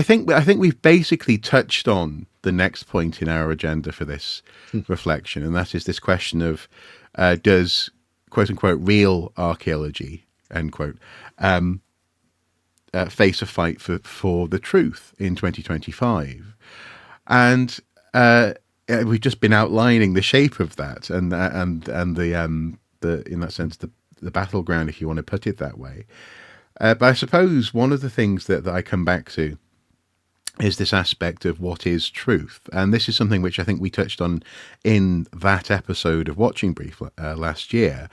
we've basically touched on the next point in our agenda for this reflection, and that is this question of does quote unquote real archaeology end quote face a fight for the truth in 2025, and we've just been outlining the shape of that and the in that sense the battleground, if you want to put it that way. But I suppose one of the things that I come back to is this aspect of what is truth. And this is something which I think we touched on in that episode of Watching Brief last year,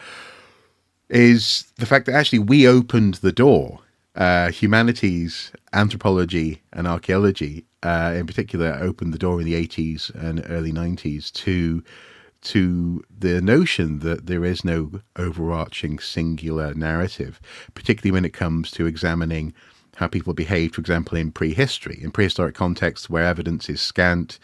is the fact that actually we opened the door, humanities, anthropology and archaeology in particular opened the door in the 80s and early 90s to the notion that there is no overarching singular narrative, particularly when it comes to examining how people behaved, for example, in prehistoric contexts where evidence is scant.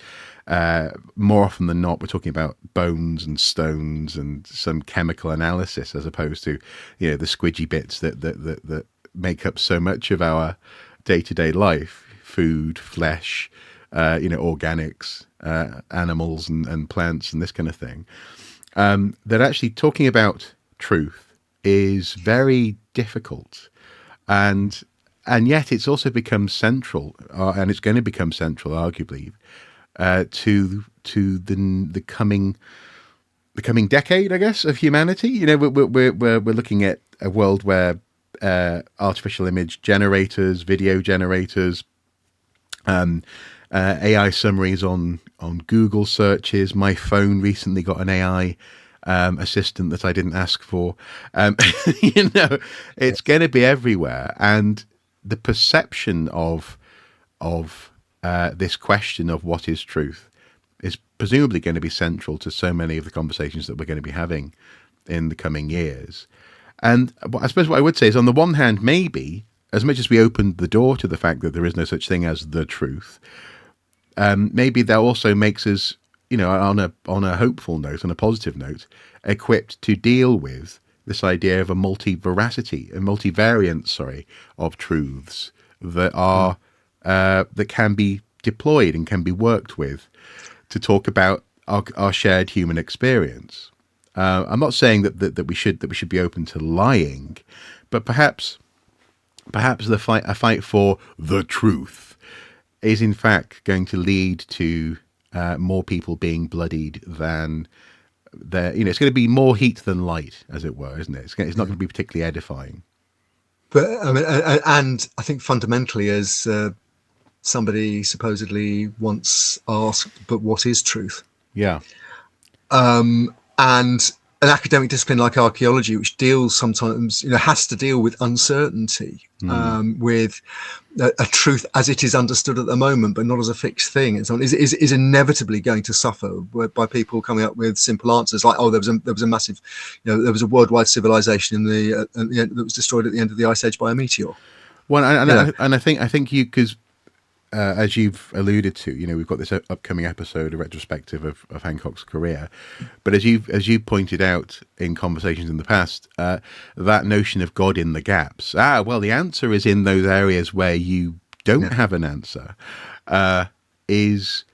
More often than not, we're talking about bones and stones and some chemical analysis, as opposed to, the squidgy bits that make up so much of our day-to-day life: food, flesh, organics, animals and plants and this kind of thing. That actually talking about truth is very difficult, and yet it's also become central, and it's going to become central, arguably, to the coming decade, I guess, of humanity. You know, we're looking at a world where artificial image generators, video generators, AI summaries on Google searches. My phone recently got an AI assistant that I didn't ask for. You know, it's going to be everywhere, and the perception of this question of what is truth is presumably going to be central to so many of the conversations that we're going to be having in the coming years. And I suppose what I would say is, on the one hand, maybe as much as we opened the door to the fact that there is no such thing as the truth, maybe that also makes us, you know, on a hopeful note, on a positive note, equipped to deal with this idea of a multivariance, of truths that are that can be deployed and can be worked with to talk about our shared human experience. I'm not saying that we should be open to lying, but perhaps a fight for the truth is in fact going to lead to more people being bloodied than there. You know, it's going to be more heat than light, as it were, isn't it? It's not going to be particularly edifying. But I mean, and I think fundamentally, as somebody supposedly once asked, "But what is truth?" Yeah. And an academic discipline like archaeology, which deals sometimes, you know, has to deal with uncertainty, with a truth as it is understood at the moment, but not as a fixed thing, and so on, is inevitably going to suffer by people coming up with simple answers like, "Oh, there was a massive, you know, there was a worldwide civilization in the that was destroyed at the end of the ice age by a meteor." Well, and I think you, because as you've alluded to, you know, we've got this upcoming episode, a retrospective of Hancock's career. But as you pointed out in conversations in the past, that notion of God in the gaps. Well, the answer is in those areas where you don't have an answer. Is,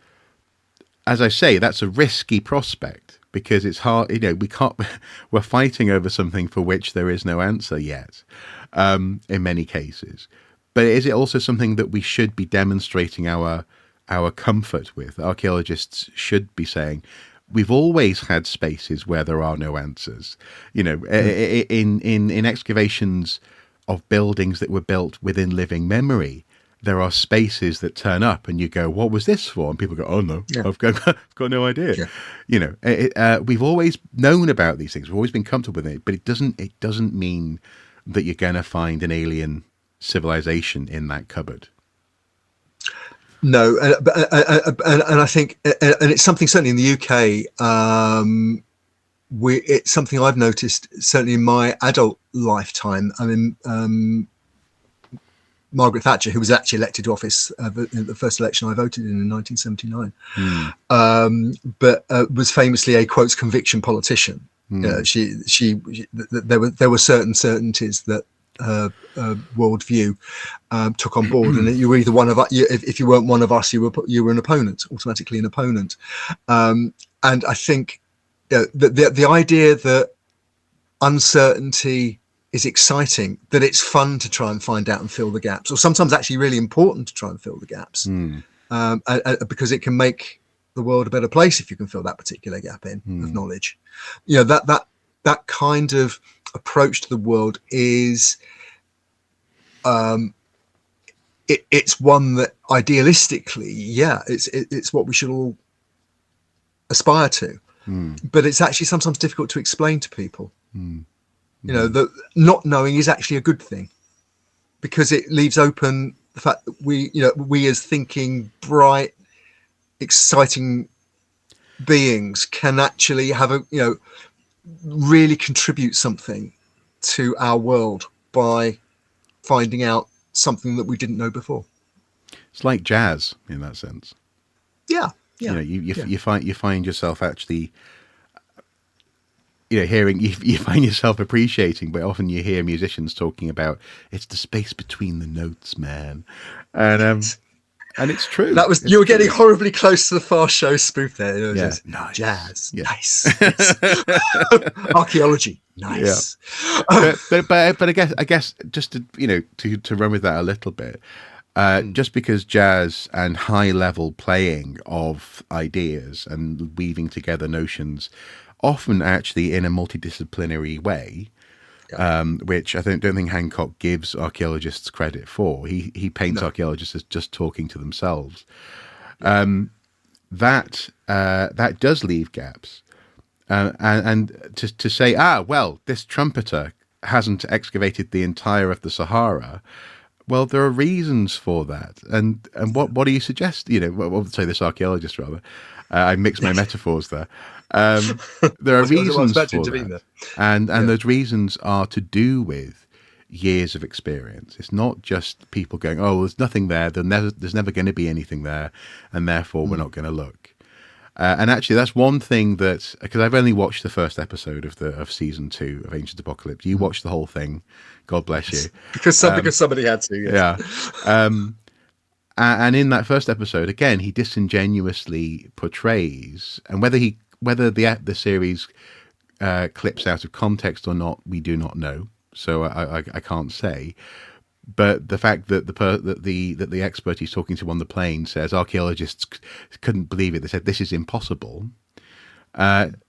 as I say, that's a risky prospect, because it's hard. You know, we're fighting over something for which there is no answer yet, in many cases. But is it also something that we should be demonstrating our comfort with? Archaeologists should be saying, we've always had spaces where there are no answers. You know, in excavations of buildings that were built within living memory, there are spaces that turn up and you go, "What was this for?" And people go, "Oh no, I've got no idea." Yeah. You know, we've always known about these things. We've always been comfortable with it, but it doesn't mean that you're going to find an alien civilization in that cupboard. No, and I think, and it's something certainly in the UK. It's something I've noticed certainly in my adult lifetime. I mean, Margaret Thatcher, who was actually elected to office in the first election I voted in 1979, but was famously a quotes conviction politician. There were certain certainties that her worldview took on board, and you were either one of us. If you weren't one of us, you were an opponent, automatically an opponent. And I think the idea that uncertainty is exciting, that it's fun to try and find out and fill the gaps, or sometimes actually really important to try and fill the gaps, because it can make the world a better place if you can fill that particular gap in of knowledge. You know, that kind of approach to the world is it's one that idealistically, it's what we should all aspire to, but it's actually sometimes difficult to explain to people. You know, that not knowing is actually a good thing, because it leaves open the fact that we as thinking, bright, exciting beings can actually have really contribute something to our world by finding out something that we didn't know before. It's like jazz in that sense. Yeah. You know, you find yourself actually, you know, hearing, you find yourself appreciating, but often you hear musicians talking about, it's the space between the notes, man. And And it's true. That was you were getting horribly close to the Fast Show spoof there. It was Yeah, just, nice. Jazz, Yeah. nice. Yes. Archaeology, nice. But I guess just to run with that a little bit, just because jazz and high level playing of ideas and weaving together notions, often actually in a multidisciplinary way. Which I don't think Hancock gives archaeologists credit for. He paints archaeologists as just talking to themselves. That does leave gaps, and to say, well, this trumpeter hasn't excavated the entire of the Sahara. Well, there are reasons for that, and what do you suggest? Say this archaeologist rather. I mixed my metaphors there. There are reasons for that, and those reasons are to do with years of experience. It's not just people going, "Oh, there's nothing there. There's never going to be anything there, and therefore we're not going to look." And actually, that's one thing that, because I've only watched the first episode of season 2 of Ancient Apocalypse. You watched the whole thing. God bless you. Because somebody had to. Yes. Yeah. And in that first episode, again, he disingenuously portrays, and whether the series clips out of context or not, we do not know. So I can't say. But the fact that the expert he's talking to on the plane says archaeologists couldn't believe it. They said this is impossible.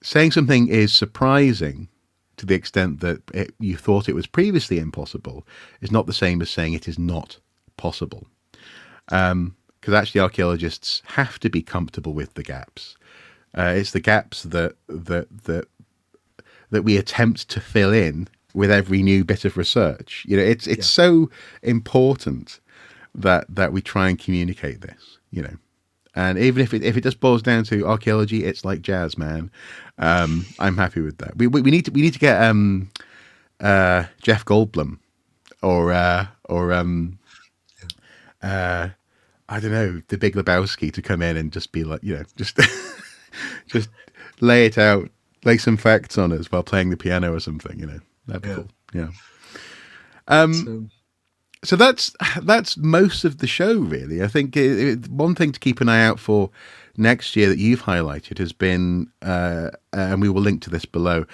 Saying something is surprising to the extent that you thought it was previously impossible is not the same as saying it is not possible. Because actually archaeologists have to be comfortable with the gaps. It's the gaps that we attempt to fill in with every new bit of research. It's so important that we try and communicate this. And even if it just boils down to archaeology, it's like jazz, man. I'm happy with that. We need to get Jeff Goldblum or I don't know, the Big Lebowski to come in and just be like, just lay it out, lay some facts on us while playing the piano or something. That'd be cool. Yeah. So that's most of the show, really. I think one thing to keep an eye out for next year that you've highlighted has been, and we will link to this below,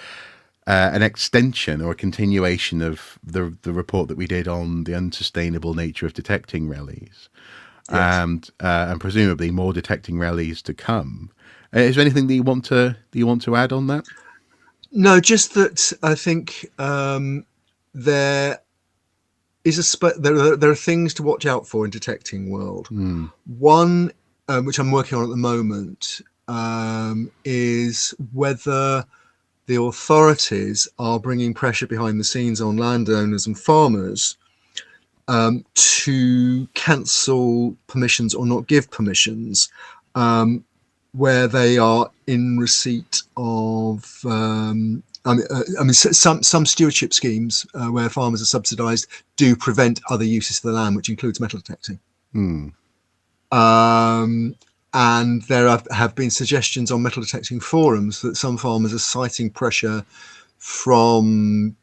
an extension or a continuation of the report that we did on the unsustainable nature of detecting rallies, and presumably more detecting rallies to come. Is there anything that you want to add on that? No, just that I think there is there are things to watch out for in detecting world. One, which I'm working on at the moment, is whether the authorities are bringing pressure behind the scenes on landowners and farmers to cancel permissions or not give permissions where they are in receipt of some stewardship schemes where farmers are subsidized do prevent other uses of the land, which includes metal detecting. And there have been suggestions on metal detecting forums that some farmers are citing pressure from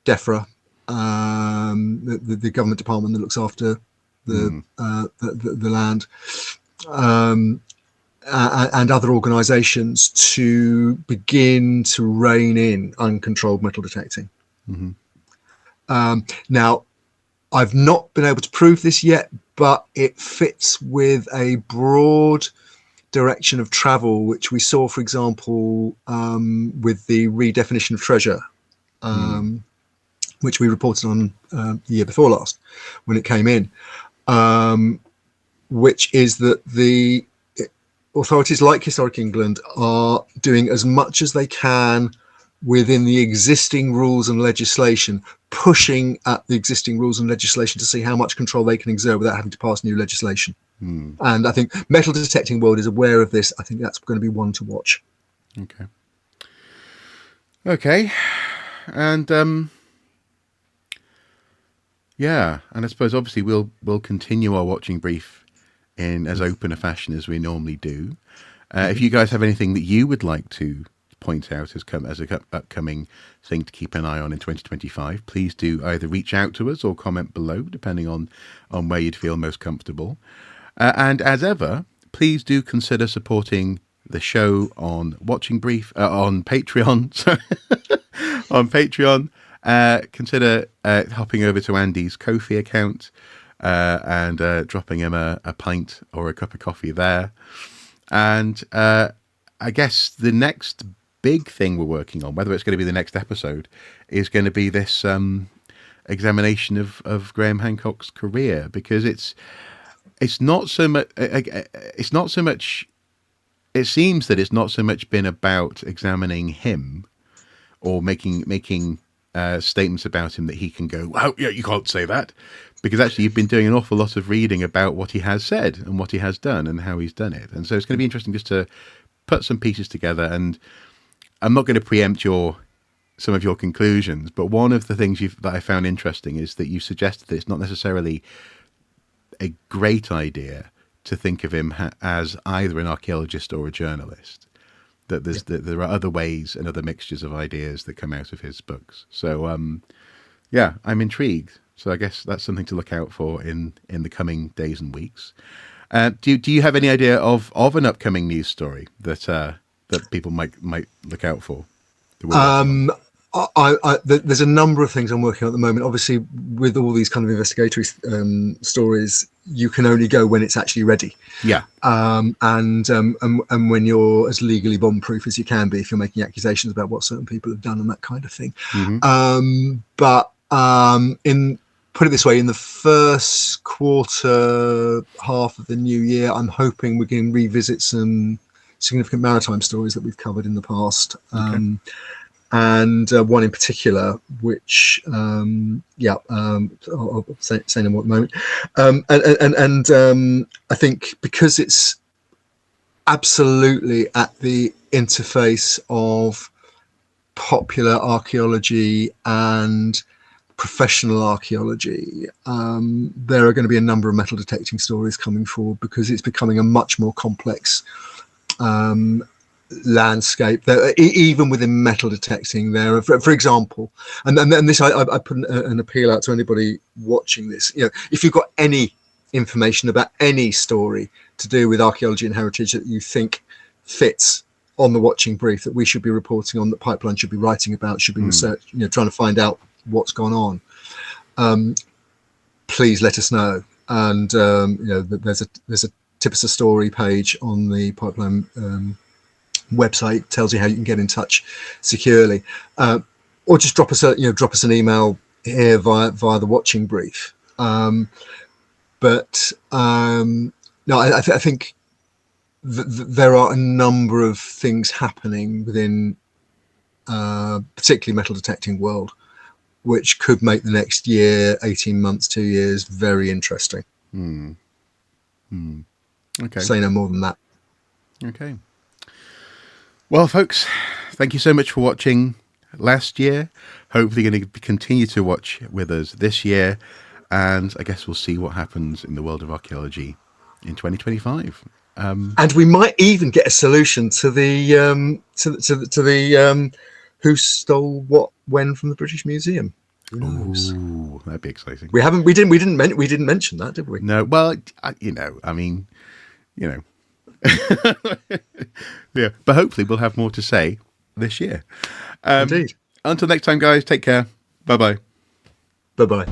DEFRA, the government department that looks after the land, and other organisations to begin to rein in uncontrolled metal detecting. Now, I've not been able to prove this yet, but it fits with a broad direction of travel, which we saw, for example, with the redefinition of treasure, which we reported on the year before last when it came in, which is that the authorities like Historic England are doing as much as they can within the existing rules and legislation, pushing at the existing rules and legislation to see how much control they can exert without having to pass new legislation. And I think Metal Detecting World is aware of this. I think that's going to be one to watch. Okay. And and I suppose obviously we'll continue our watching brief in as open a fashion as we normally do. If you guys have anything that you would like to point out as an upcoming thing to keep an eye on in 2025, please do either reach out to us or comment below, depending on where you'd feel most comfortable. And as ever, please do consider supporting the show on Watching Brief, on Patreon. Sorry. On Patreon. Consider hopping over to Andy's Ko-fi account and dropping him a pint or a cup of coffee there. And I guess the next big thing we're working on, whether it's going to be the next episode, is going to be this examination of Graham Hancock's career, because it's not so much. It's not so much. It seems that it's not so much been about examining him or making statements about him that he can go, oh, yeah, you can't say that, because actually you've been doing an awful lot of reading about what he has said and what he has done and how he's done it. And so it's going to be interesting just to put some pieces together. And I'm not going to preempt some of your conclusions, but one of the things that I found interesting is that you suggested that it's not necessarily a great idea to think of him as either an archaeologist or a journalist. That there are other ways and other mixtures of ideas that come out of his books. So, I'm intrigued. So I guess that's something to look out for in the coming days and weeks. Do you have any idea of an upcoming news story that people might look out for? There's a number of things I'm working on at the moment. Obviously, with all these kind of investigatory stories, you can only go when it's actually ready. Yeah. And when you're as legally bomb-proof as you can be, if you're making accusations about what certain people have done and that kind of thing. Mm-hmm. Put it this way, in the first quarter half of the new year, I'm hoping we can revisit some significant maritime stories that we've covered in the past. Okay. And one in particular, which I'll say no more at the moment. I think because it's absolutely at the interface of popular archaeology and professional archaeology, there are going to be a number of metal detecting stories coming forward, because it's becoming a much more complex landscape. Even within metal detecting, there are, for example, and this I put an appeal out to anybody watching this. If you've got any information about any story to do with archaeology and heritage that you think fits on the watching brief, that we should be reporting on, that Pipeline should be writing about, should be research, trying to find out what's gone on, please let us know. And there's a tip us a story page on the Pipeline website, tells you how you can get in touch securely, or just drop us an email here via the watching brief. I think there are a number of things happening within particularly metal detecting world, which could make the next year, 18 months, 2 years very interesting. Okay. Say no more than that. Okay. Well, folks, thank you so much for watching last year. Hopefully you're going to continue to watch with us this year. And I guess we'll see what happens in the world of archaeology in 2025. And we might even get a solution to the who stole what when from the British Museum. Who knows? Ooh, that'd be exciting. We didn't mention that, did we? No. Well, yeah, but hopefully we'll have more to say this year. Indeed. Until next time, guys, take care. Bye-bye. Bye-bye.